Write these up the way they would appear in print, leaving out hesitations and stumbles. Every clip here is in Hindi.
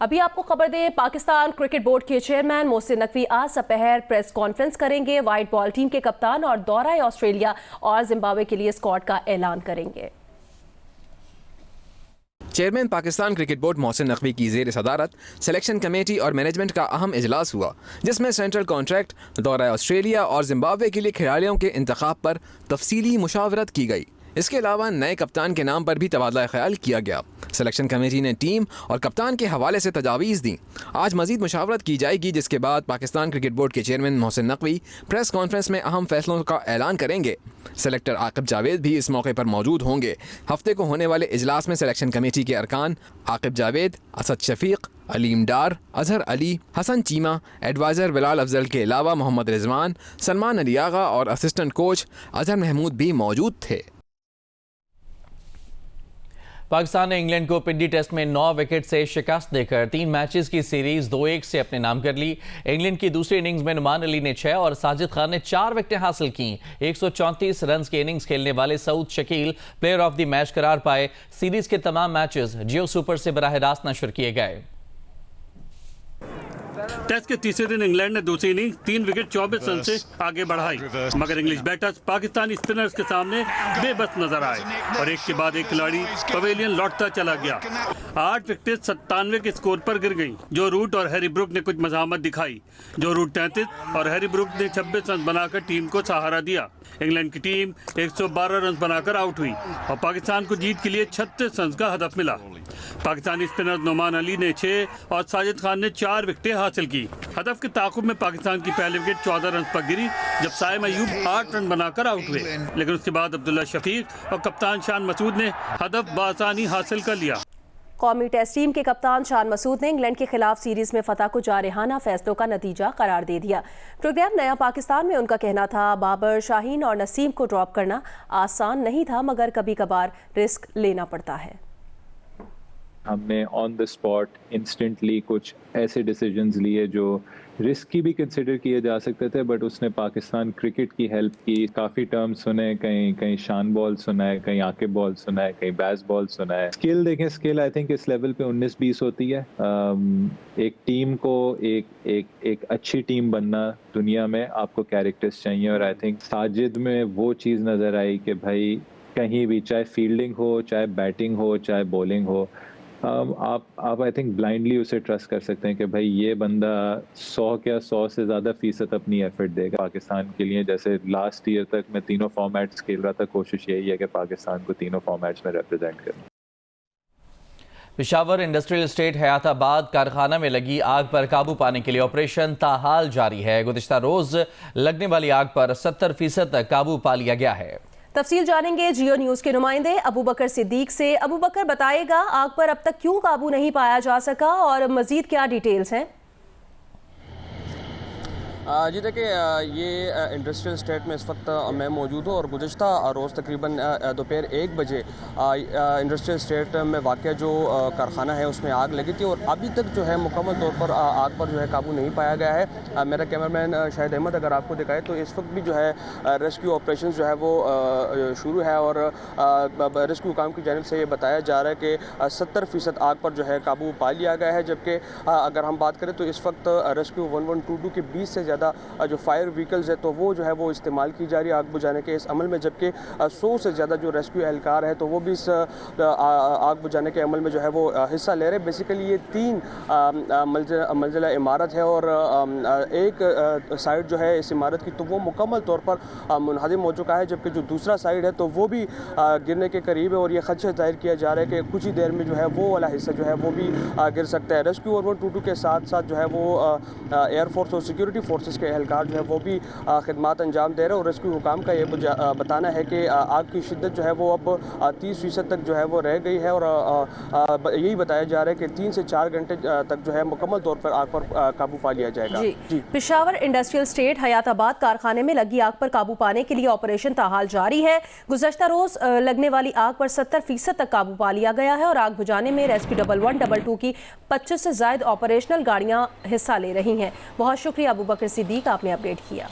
अभी आपको खबर दें, पाकिस्तान क्रिकेट बोर्ड के चेयरमैन मोहसिन नकवी आज दोपहर प्रेस कॉन्फ्रेंस करेंगे। व्हाइट बॉल टीम के कप्तान और दौरा ऑस्ट्रेलिया और जिम्बाब्वे के लिए स्क्वाड का ऐलान करेंगे। Chairman Pakistan cricket board Mohsin Naqvi की ज़ेर सदारत सिलेक्शन कमेटी और मैनेजमेंट का अहम इजलास हुआ, जिसमें सेंट्रल कॉन्ट्रैक्ट, दौरा ऑस्ट्रेलिया और जिम्बाब्वे के लिए खिलाड़ियों के इंतखाब पर तफसीली मुशावरत की गई। इसके अलावा नए कप्तान के नाम पर भी तबादला ख्याल किया गया। सिलेक्शन कमेटी ने टीम और कप्तान के हवाले से तजावीज़ दी। आज मजीद मुशावरत की जाएगी, जिसके बाद पाकिस्तान क्रिकेट बोर्ड के chairman Mohsin Naqvi press conference में अहम फैसलों का ऐलान करेंगे। सेलेक्टर आकिब जावेद भी इस मौके पर मौजूद होंगे। हफ्ते को होने वाले इजलास में सिलेक्शन कमेटी के अरकान आकिब जावेद, असद शफीक, अलीम डार, अजहर अली, हसन चीमा, एडवाइज़र बिलाल अफजल के अलावा मोहम्मद रिजवान, सलमान अली आगा और असिस्टेंट कोच अजहर महमूद भी मौजूद थे। पाकिस्तान ने इंग्लैंड को पिंडी टेस्ट में 9 विकेट से शिकस्त देकर 3 मैचेस की सीरीज 2-1 से अपने नाम कर ली। इंग्लैंड की दूसरी इनिंग्स में नुमान अली ने 6 और साजिद खान ने 4 विकेटें हासिल की। 134 रन की इनिंग्स खेलने वाले Saud Shakeel player of the match करार पाए। सीरीज के तमाम मैचेस जियो सुपर से बराह रास्त नशर किए गए। टेस्ट के तीसरे दिन इंग्लैंड ने दूसरी इनिंग्स 3 विकेट 24 रन से आगे बढ़ाई, मगर इंग्लिश बैटर्स पाकिस्तानी स्पिनर्स के सामने बेबस नजर आए और एक के बाद एक खिलाड़ी पवेलियन लौटता चला गया। 8 विकेटें 97 के स्कोर पर गिर गईं। जो रूट और हैरी ब्रुक ने कुछ मज़ाहमत दिखाई। जो रूट 33 और हैरी ब्रुक ने 26 रन बनाकर टीम को सहारा दिया। इंग्लैंड की टीम 112 रन बनाकर आउट हुई और पाकिस्तान को जीत के लिए 36 रन का हदफ मिला। पाकिस्तानी स्पिनर नुमान अली ने 6 और साजिद खान ने 4 विकेटें हासिल की। हदफ के ताकुब में पाकिस्तान की पहली विकेट 14 रन पर गिरी, जब साइम अयूब 8 रन बनाकर आउट हुए, लेकिन उसके बाद अब्दुल्ला शफीक और कप्तान शान मसूद ने हदफ बासानी हासिल कर लिया। कौमी टेस्ट टीम के कप्तान शान मसूद ने इंग्लैंड के खिलाफ सीरीज में फतह को जारहाना फैसलों का नतीजा करार दे दिया। प्रोग्राम नया पाकिस्तान में उनका कहना था, बाबर, शाहीन और नसीम को ड्रॉप करना आसान नहीं था, मगर कभी कभार रिस्क लेना पड़ता है। हमने ऑन द स्पॉट इंस्टेंटली कुछ ऐसे डिसीजंस लिए जो रिस्की भी कंसिडर किए जा सकते थे, बट उसने पाकिस्तान क्रिकेट की हेल्प की। काफ़ी टर्म सुने, कहीं शान बॉल सुना है, कहीं आकिब बॉल सुना है, कहीं बैस बॉल सुना है। स्किल देखें, स्किल आई थिंक इस लेवल पे 19-20 होती है। एक टीम को एक अच्छी टीम बनना दुनिया में आपको कैरेक्टर्स चाहिए, और आई थिंक साजिद में वो चीज़ नज़र आई कि भाई कहीं भी, चाहे फील्डिंग हो, चाहे बैटिंग हो, चाहे बॉलिंग हो, आप आई थिंक ब्लाइंडली उसे ट्रस्ट कर सकते हैं कि भाई ये बंदा 100 से ज़्यादा फीसद अपनी एफर्ट देगा पाकिस्तान के लिए। जैसे लास्ट ईयर तक मैं तीनों फॉर्मेट्स खेल रहा था, कोशिश यही है कि पाकिस्तान को तीनों फॉर्मेट्स में रिप्रेजेंट करें। पेशावर इंडस्ट्रियल एस्टेट हयाताबाद कारखाना में लगी आग पर काबू पाने के लिए ऑपरेशन ताहाल जारी है। गुज़िश्ता रोज लगने वाली आग पर 70% तक काबू पा लिया गया है। तफसील जानेंगे जियो न्यूज के नुमाइंदे अबू बकर सिद्दीक से। अबू बकर, बताएगा आग पर अब तक क्यों काबू नहीं पाया जा सका और मजीद क्या डिटेल्स हैं? जी देखिए, ये इंडस्ट्रियल स्टेट में इस वक्त मैं मौजूद हूँ और गुज़िश्ता रोज़ तकरीबन दोपहर 1 बजे इंडस्ट्रियल स्टेट में वाक़ जो कारखाना है उसमें आग लगी थी और अभी तक जो है मुकम्मल तौर पर आग पर जो है काबू नहीं पाया गया है। मेरा कैमरामैन शाहिद अहमद अगर आपको दिखाए तो इस वक्त भी जो है रेस्क्यू ऑपरेशन जो है वो शुरू है और रेस्क्यू काम की जानिब से ये बताया जा रहा है कि 70% आग पर जो है काबू पा लिया गया है। जबकि अगर हम बात करें तो इस वक्त रेस्क्यू 1122 के 20 से जो फायर व्हीकल्स है तो वो जो है वो इस्तेमाल की जा रही है आग बुझाने के इस अमल में, जबकि 100 से ज़्यादा जो रेस्क्यू एहलकार है तो वो भी इस आग बुझाने के अमल में जो है वो हिस्सा ले रहे हैं। बेसिकली ये 3 मंजिला इमारत है और एक साइड जो है इस इमारत की तो वो मुकम्मल तौर पर मुनहदिम हो चुका है, जबकि जो दूसरा साइड है तो वो भी गिरने के करीब है और ये खदशा जाहिर किया जा रहा है कि कुछ ही देर में जो है वो वाला हिस्सा जो है वो भी गिर सकता है। रेस्क्यू 1122 के साथ साथ जो है वो एयरफोर्स और सिक्योरिटी फोर्सेस के एहलकार जो है वो भी खिदमात अंजाम दे रहे हैं और रेस्क्यू हुकाम का ये बताना है कि आग की शिद्दत जो है वो अब 30% तक जो है वो रह गई है और यही बताया जा रहा है कि 3 से 4 घंटे तक जो है मुकम्मल तौर पर आग पर काबू पा लिया जाएगा। जी। पेशावर इंडस्ट्रियल स्टेट हयाताबाद कारखाने में लगी आग पर काबू पाने के लिए ऑपरेशन ताहाल जारी है। गुज़श्ता रोज लगने वाली आग पर 70% तक काबू पा लिया गया है और आग बुझाने में रेस्क्यू 1122 की 25 से ज़ायद ऑपरेशनल गाड़ियां हिस्सा ले रही हैं। बहुत शुक्रिया अबू बकर सिद्दीक, आपने अपडेट किया।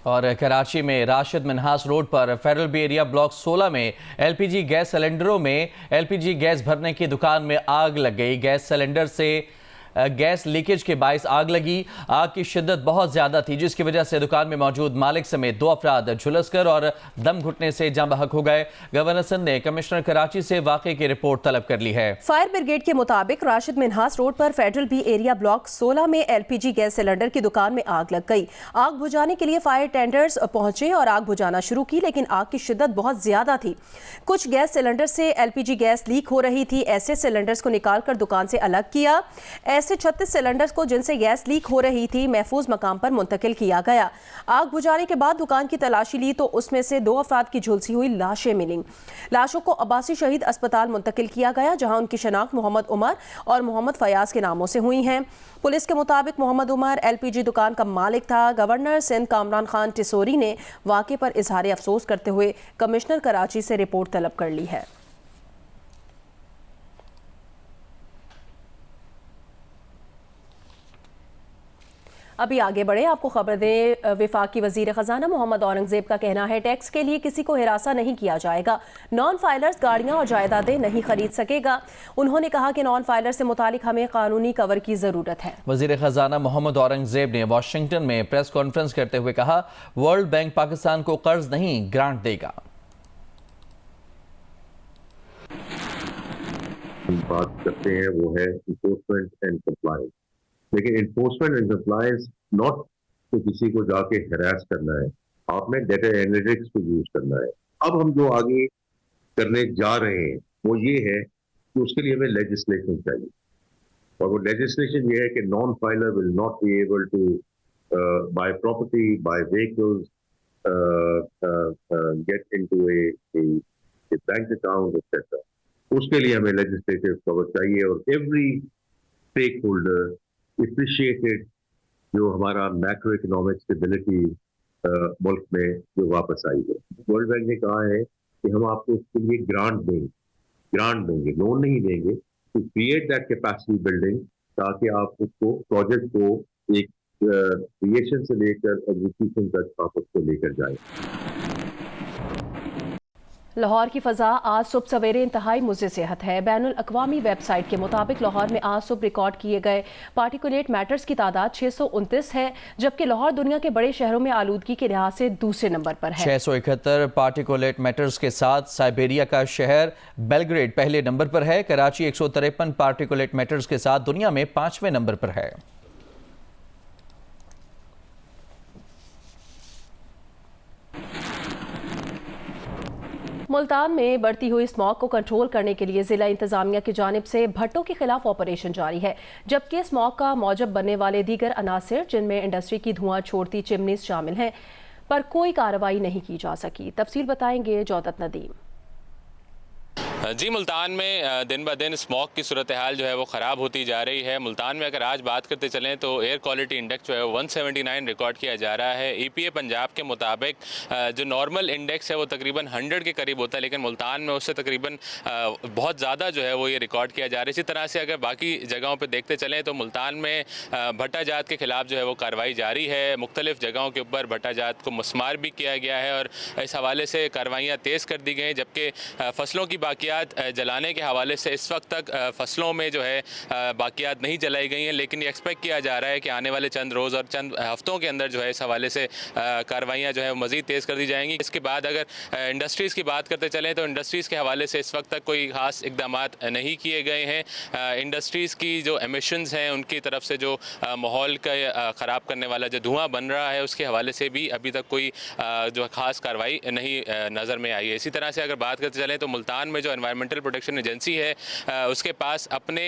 और कराची में राशिद मिन्हास रोड पर फेडरल बी एरिया ब्लॉक 16 में एलपीजी गैस सिलेंडरों में एलपीजी गैस भरने की दुकान में आग लग गई। गैस सिलेंडर से गैस लीकेज के बायस आग लगी। आग की शिद्दत बहुत ज्यादा थी, जिसकी वजह से दुकान में मौजूद मालिक समेत 2 अफराद झुलसकर और दम घुटने से जाँ बहक हो गए। गवर्नर सिंध ने कमिश्नर कराची से वाकये की रिपोर्ट तलब कर ली है। फायर ब्रिगेड के मुताबिक राशिद मिन्हास रोड पर फेडरल बी एरिया ब्लॉक 16 में एलपीजी गैस सिलेंडर की दुकान में आग लग गई। आग बुझाने के लिए फायर टेंडर्स पहुंचे और आग बुझाना शुरू की, लेकिन आग की शिद्दत बहुत ज्यादा थी। कुछ गैस सिलेंडर से एलपीजी गैस लीक हो रही थी। ऐसे सिलेंडर्स को निकालकर दुकान से अलग किया। ऐसे 36 सिलेंडर्स को जिनसे गैस लीक हो रही थी महफूज मकाम पर मुंतकिल किया गया। आग बुझाने के बाद दुकान की तलाशी ली तो उसमें से 2 अफराद की झुलसी हुई लाशें मिलीं। लाशों को अब्बासी शहीद अस्पताल मुंतकिल किया गया, जहां उनकी शनाख्त मोहम्मद उमर और मोहम्मद फयाज के नामों से हुई हैं। पुलिस के मुताबिक मोहम्मद उमर एलपीजी दुकान का मालिक था। गवर्नर सिंध कामरान खान टिसोरी ने वाक़े पर इजहार अफसोस करते हुए कमिश्नर कराची से रिपोर्ट तलब कर ली है। अभी आगे बढ़े, आपको खबर दें, विफाकी वजीर खजाना मोहम्मद औरंगजेब का कहना है टैक्स के लिए किसी को हिरासा नहीं किया जाएगा। नॉन फाइलर्स गाड़ियां और जायदादें नहीं खरीद सकेगा। उन्होंने कहा कि नॉन फाइलर से मुतालिक हमें कानूनी कवर की जरूरत है। वजीर खजाना मोहम्मद औरंगजेब ने वाशिंगटन में प्रेस कॉन्फ्रेंस करते हुए कहा, वर्ल्ड बैंक पाकिस्तान को कर्ज नहीं ग्रांट देगा। बात करते हैं वो है इन्फोर्समेंट एंड कंप्लायंस, लेकिन इन्फोर्समेंट एंड कंप्लायंस नॉट तो किसी को जाके हैरास करना है, आपने डेटा एनालिटिक्स को यूज करना है। अब हम जो आगे करने जा रहे हैं वो ये है कि उसके लिए हमें लेजिस्लेशन चाहिए, और वो लेजिस्लेशन ये है कि non filer will not be able to buy property, buy vehicles, get into a bank account etcetera. उसके लिए हमें लेजिस्लेटिव कवर चाहिए, और एवरी स्टेक होल्डर एप्रिशिएटेड जो हमारा मैक्रो इकोनॉमिक स्टेबिलिटी मुल्क में जो वापस आई है। वर्ल्ड बैंक ने कहा है कि हम आपको उसके लिए ग्रांट देंगे, लोन नहीं देंगे, to create that capacity building, ताकि आप उसको प्रोजेक्ट को एक क्रिएशन से लेकर एग्जीक्यूशन तक आप उसको लेकर जाएं। लाहौर की फ़ज़ा आज सुबह सवेरे इंतहाई मुज़र सेहत है। बैनुल अक़वामी वेबसाइट के मुताबिक लाहौर में आज सुबह रिकॉर्ड किए गए पार्टिकुलेट मैटर्स की तादाद 629 है, जबकि लाहौर दुनिया के बड़े शहरों में आलूदगी के लिहाज से दूसरे नंबर पर है। 671 पार्टिकुलेट मैटर्स के साथ साइबेरिया का शहर बेलग्रेड पहले नंबर पर है। कराची 153 पार्टिकुलेट मैटर्स के साथ दुनिया में 5वें नंबर पर है। मुल्तान में बढ़ती हुई स्मॉग को कंट्रोल करने के लिए जिला इंतजामिया की जानिब से भट्टों के खिलाफ ऑपरेशन जारी है, जबकि स्मॉग का मौजब बनने वाले दीगर अनासिर जिनमें इंडस्ट्री की धुआं छोड़ती चिमनीज शामिल हैं, पर कोई कार्रवाई नहीं की जा सकी। तफसील बताएंगे जौदत नदीम। जी, मुल्तान में दिन ब दिन स्मॉग की सूरत हाल जो है वो ख़राब होती जा रही है। मुल्तान में अगर आज बात करते चलें तो एयर क्वालिटी इंडेक्स जो है 179 रिकॉर्ड किया जा रहा है। EPA पंजाब के मुताबिक जो नॉर्मल इंडेक्स है वो तकरीबन 100 के करीब होता है, लेकिन मुल्तान में उससे तकरीबन बहुत ज़्यादा जो है वो ये रिकॉर्ड किया जा रहा है। इसी तरह से अगर बाकी जगहों पर देखते चलें तो मुल्तान में भट्टा जात के ख़िलाफ़ जो है वो कार्रवाई जारी है। मुख्तलिफ़ जगहों के ऊपर भट्टा जात को मुस्मार भी किया गया है और इस हवाले से कार्रवाइयाँ तेज़ कर दी गई, जबकि फसलों की बाकियात जलाने के हवाले से इस वक्त तक फसलों में जो है बाकियात नहीं जलाई गई हैं, लेकिन ये एक्सपेक्ट किया जा रहा है कि आने वाले चंद रोज़ और चंद हफ्तों के अंदर जो है इस हवाले से कार्रवाइयाँ जो है मज़ीद तेज़ कर दी जाएंगी। इसके बाद अगर इंडस्ट्रीज़ की बात करते चलें तो इंडस्ट्रीज़ के हवाले से इस वक्त तक कोई ख़ास इकदाम नहीं किए गए हैं। इंडस्ट्रीज़ की जो एमिशंस हैं उनकी तरफ से जो माहौल का ख़राब करने वाला जो धुआँ बन रहा है उसके हवाले से भी अभी तक कोई जो ख़ास कार्रवाई नहीं नज़र में आई है। इसी तरह से अगर बात करते चलें तो मुल्तान में जो एनवायरमेंटल प्रोटेक्शन एजेंसी है उसके पास अपने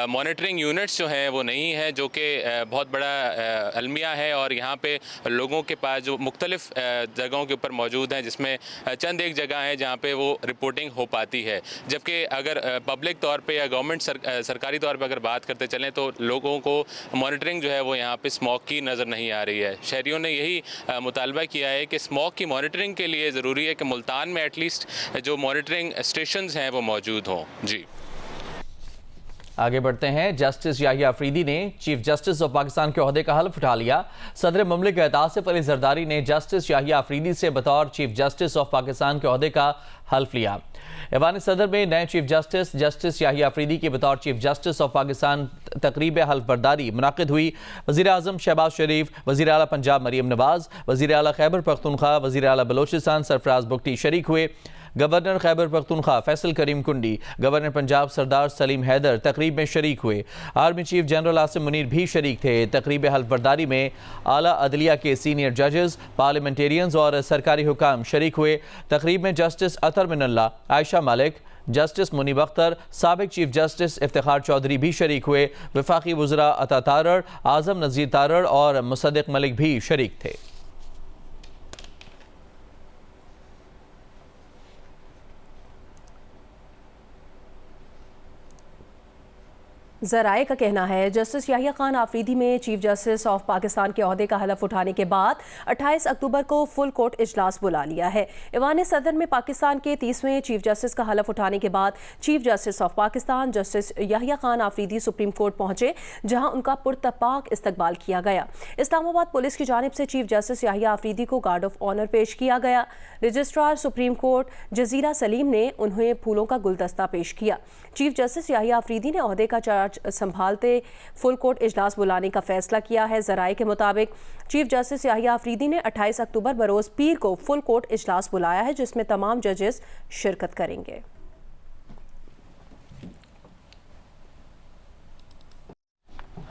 मॉनिटरिंग यूनिट्स जो हैं वो नहीं है, जो कि बहुत बड़ा अलमिया है, और यहाँ पे लोगों के पास जो मुख्तलिफ जगहों के ऊपर मौजूद हैं, जिसमें चंद एक जगह है जहाँ पे वो रिपोर्टिंग हो पाती है। जबकि अगर पब्लिक तौर पे या गवर्नमेंट सरकारी तौर पे अगर बात करते चलें तो लोगों को मॉनिटरिंग जो है वो यहाँ पे स्मॉग की नज़र नहीं आ रही है। शहरियों ने यही मुतालबा किया है कि स्मॉग की मॉनिटरिंग के लिए ज़रूरी है कि मुल्तान में एटलीस्ट जो मॉनिटरिंग स्टेशंस हैं वो मौजूद हों। जी, आगे बढ़ते हैं। जस्टिस याहिया अफरीदी ने चीफ जस्टिस ऑफ पाकिस्तान के ओहदे का हल्फ उठा लिया। सदर मुमलिकत आसिफ अली जरदारी ने जस्टिस याहिया अफरीदी से बतौर चीफ जस्टिस ऑफ पाकिस्तान के ओहदे का हल्फ लिया। ऐवान सदर में नए chief justice justice Yahya Afridi की बतौर चीफ जस्टिस ऑफ पाकिस्तान तकरीब हल्फ बर्दारी मुनाकिद हुई। वज़ीर आज़म शहबाज शरीफ, वज़ीर आला पंजाब मरीम नवाज, वज़ीर आला खैबर पख्तूनख्वा, वज़ीर आला बलोचिस्तान सरफराज बुगटी शरीक हुए। गवर्नर खैबर पख्तूनख्वा फैसल करीम कुंडी, गवर्नर पंजाब सरदार सलीम हैदर तकरीब में शरीक हुए। Army chief general Asim Munir भी शरीक थे। तकरीब हल्फ बर्दारी में आला अदलिया के सीनियर जजेस, पार्लियामेंटेरियंस और सरकारी हुकाम शरीक हुए। तकरीब में जस्टिस अतर मिनल्ला, आयशा मालिक, जस्टिस मुनीब अख्तर, साबिक चीफ जस्टिस इफ्तिखार चौधरी भी शरीक हुए। वफाकी वज़रा अता तारड़, आज़म नज़ीर तारड़ और मुसद्दिक मलिक भी शरीक थे। ज़राए का कहना है जस्टिस याहिया खान आफरीदी में चीफ जस्टिस ऑफ पाकिस्तान के ओहदे का हलफ उठाने के बाद 28 अक्टूबर को फुल कोर्ट इजलास बुला लिया है। ऐवान सदर में पाकिस्तान के 30वें चीफ जस्टिस का हलफ उठाने के बाद chief justice of Pakistan justice Yahya Khan Afridi supreme court पहुंचे, जहां उनका पुरतपाक इस्तकबाल किया गया। इस्लामाबाद पुलिस की जानिब से चीफ जस्टिस याहिया आफरीदी को गार्ड ऑफ ऑनर पेश किया गया। रजिस्ट्रार सुप्रीम कोर्ट जजीरा सलीम ने उन्हें फूलों का गुलदस्ता पेश किया। चीफ जस्टिस याहिया आफरीदी ने ओहदे का चार्ज संभालते फुल कोर्ट इजलास बुलाने का फैसला किया है। ज़राए के मुताबिक चीफ जस्टिस याहिया आफरीदी ने 28 अक्टूबर बरोज़ पीर को फुल कोर्ट इजलास बुलाया है, जिसमें तमाम जजेस शिरकत करेंगे।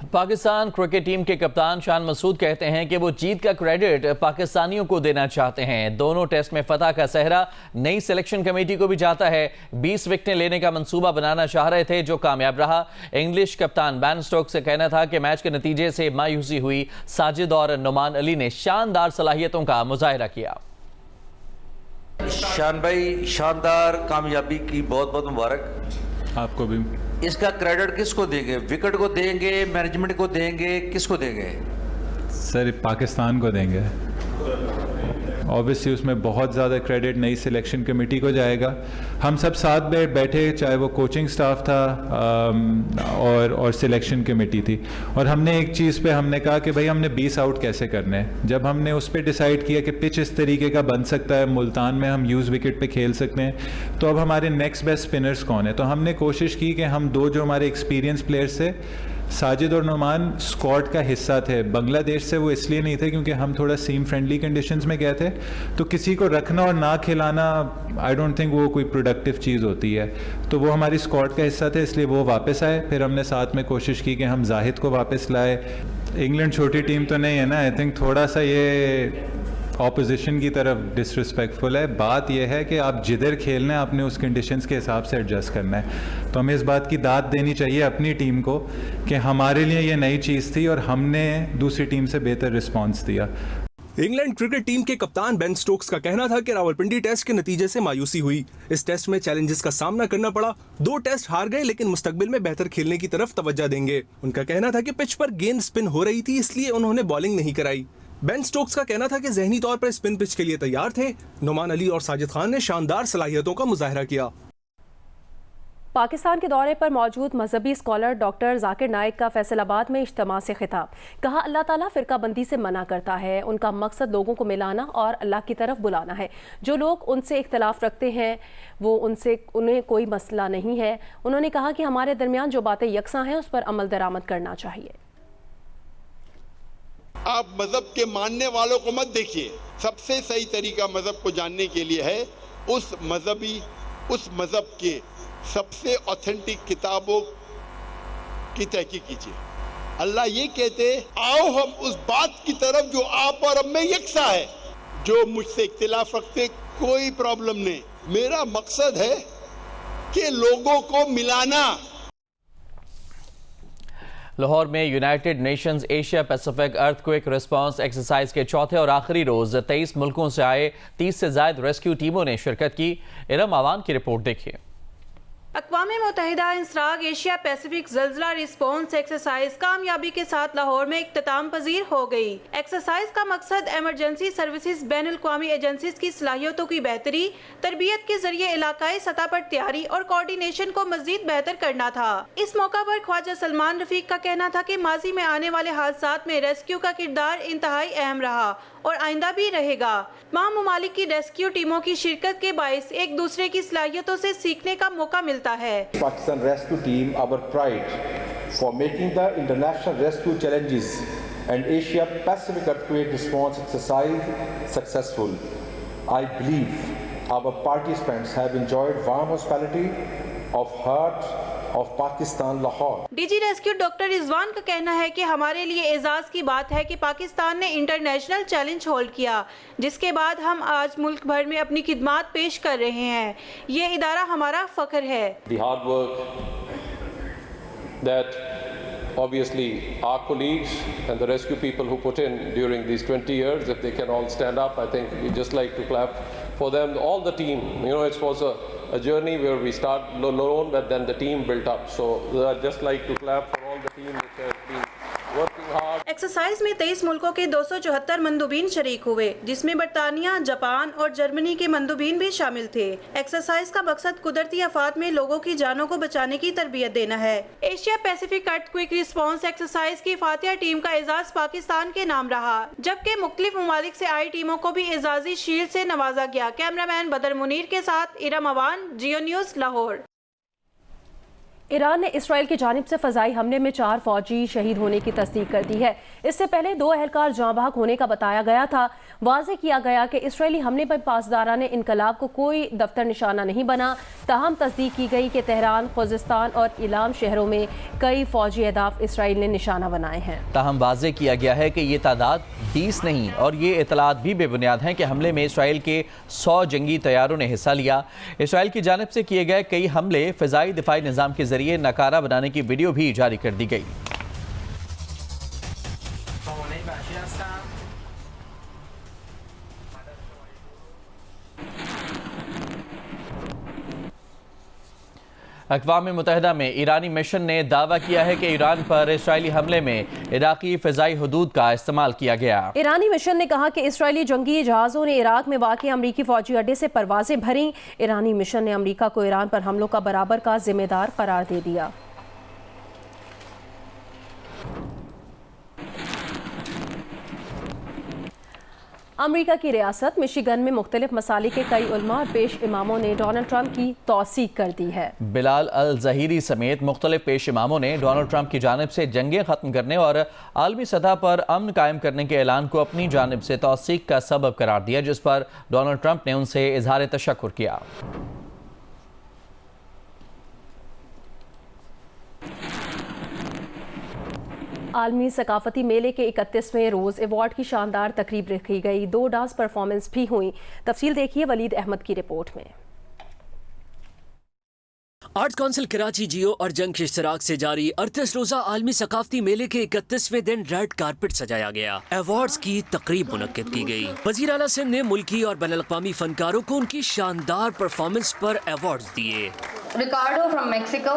पाकिस्तान क्रिकेट टीम के कप्तान शान मसूद कहते हैं कि वो जीत का क्रेडिट पाकिस्तानियों को देना चाहते हैं। दोनों टेस्ट में फतह का सहरा नई सिलेक्शन कमेटी को भी जाता है। 20 विकेटें लेने का मंसूबा बनाना चाह रहे थे, जो कामयाब रहा। इंग्लिश कप्तान बैन स्टोक्स से कहना था कि मैच के नतीजे से मायूसी हुई। साजिद और नुमान अली ने शानदार सलाहियतों का मुजाहिरा किया। शान भाई, शानदार कामयाबी की बहुत बहुत मुबारक आपको भी। इसका क्रेडिट किसको देंगे? विकेट को देंगे, मैनेजमेंट को देंगे, किसको देंगे? सर पाकिस्तान को देंगे। ऑब्वियसली उसमें बहुत ज़्यादा क्रेडिट नई सिलेक्शन कमेटी को जाएगा। हम सब साथ बैठे, चाहे वो कोचिंग स्टाफ था और सिलेक्शन कमेटी थी, और हमने एक चीज़ पे हमने कहा कि भाई हमने 20 आउट कैसे करने हैं। जब हमने उस पर डिसाइड किया कि पिच इस तरीके का बन सकता है, मुल्तान में हम यूज़ विकेट पे खेल सकते हैं, तो अब हमारे नेक्स्ट बेस्ट स्पिनर्स कौन है? तो हमने कोशिश की कि हम दो जो हमारे एक्सपीरियंस प्लेयर्स थे, साजिद और नुमान स्क्वाड का हिस्सा थे। बांग्लादेश से वो इसलिए नहीं थे क्योंकि हम थोड़ा सीम फ्रेंडली कंडीशंस में गए थे, तो किसी को रखना और ना खिलाना आई डोंट थिंक वो कोई प्रोडक्टिव चीज़ होती है। तो वो हमारी स्क्वाड का हिस्सा थे, इसलिए वो वापस आए। फिर हमने साथ में कोशिश की कि हम जाहिद को वापस लाए। इंग्लैंड छोटी टीम तो नहीं है ना, आई थिंक थोड़ा सा ये ऑपोजिशन की तरफ डिसरिस्पेक्टफुल है। बात यह है कि आप जिधर खेलना है आपने उस कंडीशंस के हिसाब से एडजस्ट करना है। तो हमें इस बात की दाद देनी चाहिए अपनी टीम को कि हमारे लिए ये नई चीज़ थी और हमने दूसरी टीम से बेहतर रिस्पांस दिया। इंग्लैंड क्रिकेट टीम के कप्तान बेन स्टोक्स का कहना था कि रावलपिंडी टेस्ट के नतीजे से मायूसी हुई। इस टेस्ट में चैलेंजेस का सामना करना पड़ा। 2 टेस्ट हार गए, लेकिन मुस्तकबिल में बेहतर खेलने की तरफ तवज्जो देंगे। उनका कहना था कि पिच पर गेंद स्पिन हो रही थी, इसलिए उन्होंने बॉलिंग नहीं कराई। बेन स्टोक्स का कहना था कि जहनी तौर पर स्पिन पिच के लिए तैयार थे। नुमान अली और साजिद खान ने शानदार सलाहियतों का मुजाहिरा किया। पाकिस्तान के दौरे पर मौजूद मजहबी स्कॉलर डॉक्टर जाकिर नाइक का फैसलाबाद में इज्तिमा से खिताब। कहा, अल्लाह ताला फ़िरका बंदी से मना करता है। उनका मकसद लोगों को मिलाना और अल्लाह की तरफ बुलाना है। जो लोग उनसे इख्तलाफ रखते हैं वो उन्हें कोई मसला नहीं है। उन्होंने कहा कि हमारे दरमियान जो बातें यकसां हैं उस पर अमल दरामद करना चाहिए। आप मजहब के मानने वालों को मत देखिए। सबसे सही तरीका मजहब को जानने के लिए है उस मजहब के सबसे ऑथेंटिक किताबों की तहकीक कीजिए। अल्लाह ये कहते, आओ हम उस बात की तरफ जो आप और अब में यकसा है। जो मुझसे इख्तिलाफ रखते कोई प्रॉब्लम नहीं, मेरा मकसद है कि लोगों को मिलाना। लाहौर में United Nations Asia Pacific earthquake response exercise के चौथे और आखिरी रोज 23 मुल्कों से आए 30 से ज्यादा रेस्क्यू टीमों ने शिरकत की। इरम आवान की रिपोर्ट देखिए। अक़वाम मुत्तहिदा इंसराग एशिया पैसिफिक ज़ल्ज़ला रिस्पॉन्स एक्सरसाइज कामयाबी के साथ लाहौर में इख्तिताम पजीर हो गई। एक्सरसाइज का मकसद एमरजेंसी सर्विसेज बैनुल अक़वामी एजेंसीज की सलाहियतों की बेहतरी, तरबियत के जरिए इलाकाई सतह पर तैयारी और कोऑर्डिनेशन को मजीद बेहतर करना था। इस मौका पर ख्वाजा सलमान रफीक का कहना था कि माजी में आने वाले हादसात में रेस्क्यू का किरदार इंतहाई अहम रहा और आइंदा भी रहेगा। तमाम ममालिक की रेस्क्यू टीमों की शिरकत के बाइस एक दूसरे की सलाहियतों से सीखने का मौका मिलता है। Pakistan Rescue Team, our pride for making the international rescue challenges and Asia Pacific earthquake response exercise successful. I believe our participants have enjoyed warm hospitality of heart of Pakistan Lahore. DG rescue doctor Rizwan का कहना है कि हमारे लिए एजाज की बात है कि पाकिस्तान ने इंटरनेशनल चैलेंज होल्ड किया, जिसके बाद हम आज मुल्क भर में अपनी खिदमात पेश कर रहे हैं। ये इदारा हमारा फख्र है। The hard work that obviously our colleagues and the rescue people who put in during these 20 years, if they can all stand up, I think we just like to clap for them, all the team. You know, it was a journey where we start alone, but then the team built up. So I'd just like to clap for all the team which has been working hard. Exercise में 23 मुल्कों के 274 मंदूबीन शरीक हुए, जिसमें बरतानिया, जापान और जर्मनी के मंदूबीन भी शामिल थे। एक्सरसाइज का मकसद कुदरती आफात में लोगों की जानों को बचाने की तरबियत देना है। Asia Pacific earthquake response exercise की फातिहा टीम का एजाज पाकिस्तान के नाम रहा, जबकि मुख्तलिफ ममालिक से आई टीमों को भी एजाजी शील्ड से नवाजा गया। कैमरामैन बदर मुनीर के साथ इरम अवान, जियो न्यूज़, लाहौर। ईरान ने इसराइल की जानिब से फ़ज़ाई हमले में 4 फौजी शहीद होने की तस्दीक कर दी है। इससे पहले 2 एहलकार जाँ बहक होने का बताया गया था। वाज़ेह किया गया कि इसराइली हमले पर पासदारान इनकलाब को कोई दफ्तर निशाना नहीं बना। ताहम तस्दीक की गई कि तेहरान, खुज़िस्तान और इलाम शहरों में कई फौजी अहदाफ इसराइल ने निशाना बनाए हैं। ताहम वाज़ेह किया गया है कि ये तादाद 20 नहीं और ये इतलात भी बेबुनियाद हैं कि हमले में इसराइल के 100 जंगी तैयारों ने हिस्सा लिया। इसराइल की जानिब से किए गए कई हमले फ़िज़ाई दिफाई निज़ाम के जरिए नकारा बनाने की वीडियो भी जारी कर दी गई। अक़वाम मुत्तहिदा में ईरानी मिशन ने दावा किया है कि ईरान पर इसराइली हमले में इराक़ी फ़िज़ाई हदूद का इस्तेमाल किया गया। ईरानी मिशन ने कहा कि इसराइली जंगी जहाज़ों ने इराक़ में वाक़ अमरीकी फ़ौजी अड्डे से परवाज़ें भरीं। ईरानी मिशन ने अमरीका को ईरान पर हमलों का बराबर का जिम्मेदार करार दे दिया। अमरीका की रियासत मिशिगन में मुख्तलिफ मसालिक के कई उलमा और पेश इमामों ने डोनाल्ड ट्रंप की तौसीक कर दी है। बिलाल अल ज़हीरी समेत मुख्तलिफ पेश इमामों ने डोनाल्ड ट्रंप की जानिब से जंगें ख़त्म करने और आलमी सतह पर अमन कायम करने के ऐलान को अपनी जानिब से तौसीक का सबब करार दिया, जिस पर डोनाल्ड ट्रंप ने उनसे इजहार तशक्कुर किया। आलमी सकाफती मेले के 31वें रोज़ अवार्ड की शानदार तकरीब रखी गई। 2 डांस परफॉर्मेंस भी हुई। तफसील देखिए वलीद अहमद की रिपोर्ट में। आर्ट काउंसिल कराची, जियो और जंग के इश्तराक से जारी 38 रोजा आलमी सकाफती मेले के 31वें दिन रेड कारपेट सजाया गया। अवार्ड्स की तकरीब मुनक्किद की गई। वज़ीर आला सिंध ने मुल्की और बैनुल-अक़वामी फनकारों को उनकी शानदार परफॉर्मेंस पर अवार्ड्स दिए। रिकार्डो फ्रॉम मेक्सिको,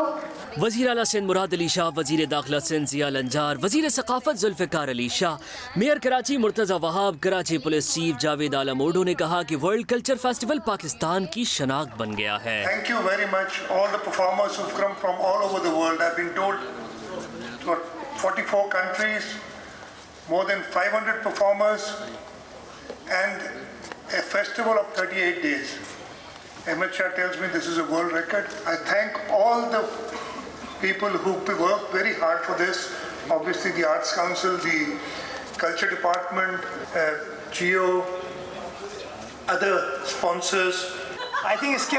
वज़ीर आला सिंध मुराद अली शाह, वज़ीर दाखिला सिंध ज़िया लंजार, वज़ीर सकाफत Zulfikar Ali Shah, mayor Karachi Murtaza Wahab, Karachi police chief Javed Alam Odho ने कहा कि वर्ल्ड कल्चर फेस्टिवल पाकिस्तान की शनाख्त बन गया है। Thank you very much all the performers who've come from all over the world. I've been told 44 countries, more than 500 performers and a festival of 38 days. Ahmed Shah tells me this is a world record. I thank all the people who worked very hard for this. Obviously the Arts Council, the Culture Department, Geo, other sponsors. I think इसके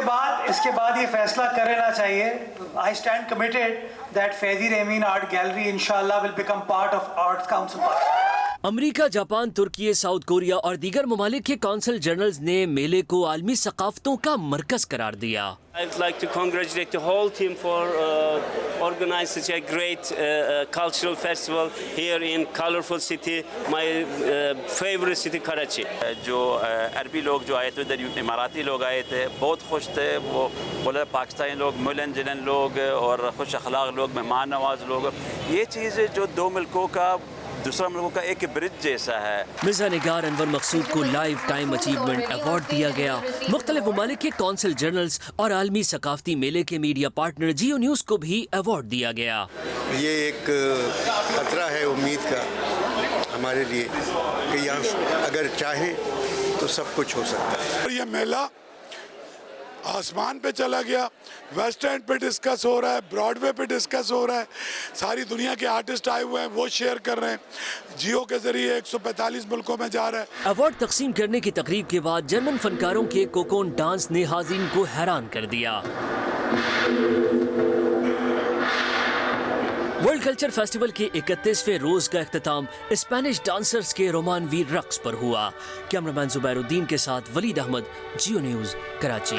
बाद ये फैसला कर लेना चाहिए. I stand committed that Faizi Rahmin Art Gallery inshallah will become part of Arts Council. America, Japan, तुर्की, साउथ कोरिया और दीगर ममालिक के कौंसल जनरल्स ने मेले को आलमी सकाफतों का मरकज करार दिया। I'd like to congratulate the whole team for organizing such a great cultural festival here in colorful city, my favorite city Karachi. जो अरबी लोग जो आए थे, इधर इमाराती लोग आए थे, बहुत खुश थे। वो बोले पाकिस्तानी लोग मिलन जुलन लोग और खुश अखलाक लोग, मेहमान नवाज लोग। ये चीज़ जो दो मुल्कों का दूसरा मुल्कों का एक ब्रिज जैसा है। मिर्जा निगार अनवर मकसूद को लाइफ टाइम अचीवमेंट अवार्ड दिया गया। मुख्तलिफ ममालिक के कौंसल जनरल्स और आलमी सकाफती मेले के मीडिया पार्टनर जियो न्यूज़ को भी अवार्ड दिया गया। ये एक खतरा है उम्मीद का हमारे लिए कि यहाँ अगर चाहे तो सब कुछ हो सकता है। ये मेला आसमान पे चला गया, वेस्ट एंड पे डिस्कस हो रहा है, ब्रॉडवे पे डिस्कस हो रहा है, सारी दुनिया के आर्टिस्ट आए हुए हैं, वो शेयर कर रहे हैं। जियो के जरिए 145 मुल्कों में जा रहा है। अवार्ड तकसीम करने की तकरीब के बाद जर्मन फनकारों के कोकोन डांस ने हाज़रीन को हैरान कर दिया। वर्ल्ड कल्चर फेस्टिवल के 31वें रोज का इख्तिताम स्पेनिश डांसर्स के रोमानवी रक्स पर हुआ। कैमरामैन जुबैरुद्दीन के साथ वलीद अहमद, जियो न्यूज़, कराची।